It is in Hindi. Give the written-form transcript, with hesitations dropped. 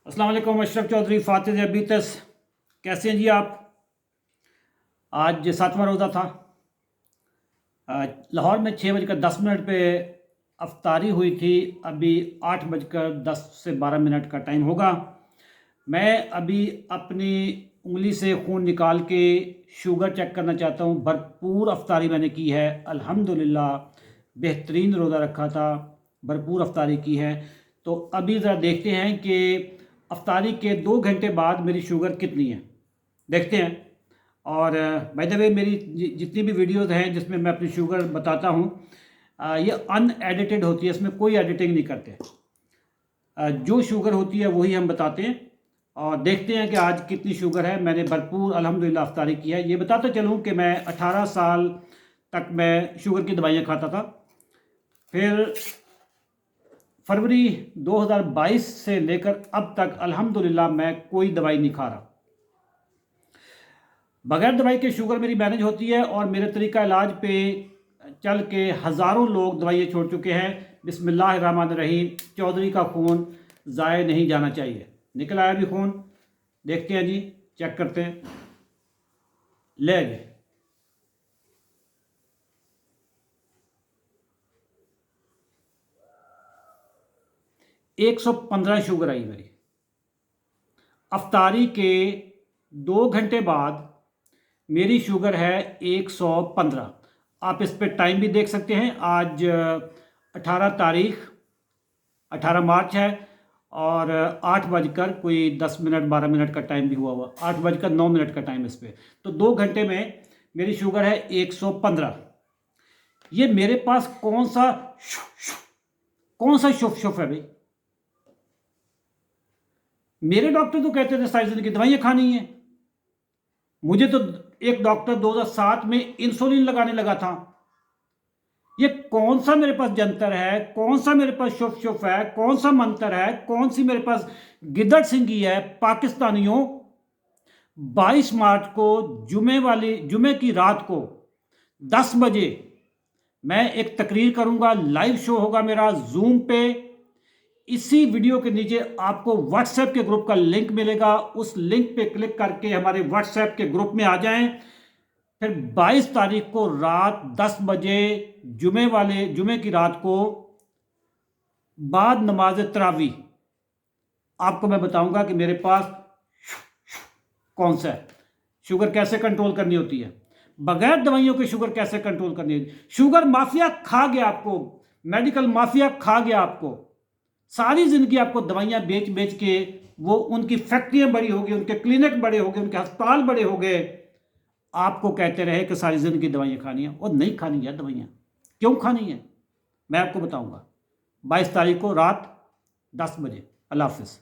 अस्सलाम वालेकुम। अशरफ चौधरी फातिज अबीतस, कैसे हैं जी आप? आज 7वां रोज़ा था। लाहौर में 6:10 पे अफ्तारी हुई थी। अभी 8:10 से 12 का टाइम होगा। मैं अभी अपनी उंगली से खून निकाल के शुगर चेक करना चाहता हूँ। भरपूर अफ्तारी मैंने की है, अल्हम्दुलिल्लाह। बेहतरीन रोज़ा रखा था, भरपूर अफ्तारी की है। तो अभी ज़रा देखते हैं कि अफ्तारी के 2 घंटे बाद मेरी शुगर कितनी है, देखते हैं। और बाय द वे, मेरी जितनी भी वीडियोज़ हैं जिसमें मैं अपनी शुगर बताता हूँ, ये अनएडिटेड होती है, इसमें कोई एडिटिंग नहीं करते। जो शुगर होती है वही हम बताते हैं। और देखते हैं कि आज कितनी शुगर है। मैंने भरपूर अल्हम्दुलिल्लाह अफ्तारी की है। ये बताते चलूँ कि मैं 18 साल तक मैं शुगर की दवाइयाँ खाता था। फिर फरवरी 2022 से लेकर अब तक अल्हम्दुलिल्लाह मैं कोई दवाई नहीं खा रहा। बगैर दवाई के शुगर मेरी मैनेज होती है। और मेरे तरीका इलाज पे चल के हज़ारों लोग दवाइयाँ छोड़ चुके हैं। बिस्मिल्लाहिर्रहमानिर्रहीम। चौधरी का खून ज़ाया नहीं जाना चाहिए। निकल आया भी खून, देखते हैं जी, चेक करते हैं। ले गए 115 शुगर आई मेरी। अफ्तारी के 2 घंटे बाद मेरी शुगर है 115। आप इस पे टाइम भी देख सकते हैं। आज 18 मार्च है और 8:10 12 का टाइम भी हुआ 8:09 का टाइम इस पे। तो 2 घंटे में मेरी शुगर है 115। ये मेरे पास कौन सा शुफ शुफ है भाई? मेरे डॉक्टर तो कहते थे सारी जिंदगी दवाइयां खानी है। मुझे तो एक डॉक्टर 2007 में इंसुलिन लगाने लगा था। ये कौन सा मेरे पास जंतर है, कौन सा मेरे पास शुफ शुफ है, कौन सा मंत्र है, कौन सी मेरे पास गिदड़ सिंगी है? पाकिस्तानियों, 22 मार्च को जुमे की रात को 10 बजे मैं एक तकरीर करूंगा। लाइव शो होगा मेरा जूम पे। इसी वीडियो के नीचे आपको व्हाट्सएप के ग्रुप का लिंक मिलेगा। उस लिंक पे क्लिक करके हमारे व्हाट्सएप के ग्रुप में आ जाएं। फिर 22 तारीख को रात 10 बजे जुमे की रात को बाद नमाज तरावी आपको मैं बताऊंगा कि मेरे पास कौन सा है, शुगर कैसे कंट्रोल करनी होती है, बगैर दवाइयों के शुगर कैसे कंट्रोल करनी है। शुगर माफिया खा गया आपको, मेडिकल माफिया खा गया आपको। सारी जिंदगी आपको दवाइयां बेच बेच के वो उनकी फैक्ट्रियां बड़ी हो गई, उनके क्लिनिक बड़े हो गए, उनके अस्पताल बड़े हो गए। आपको कहते रहे कि सारी जिंदगी दवाइयां खानी है, और नहीं खानी है दवाइयां। क्यों खानी है मैं आपको बताऊंगा 22 तारीख को रात 10 बजे। अल्लाह हाफिज़।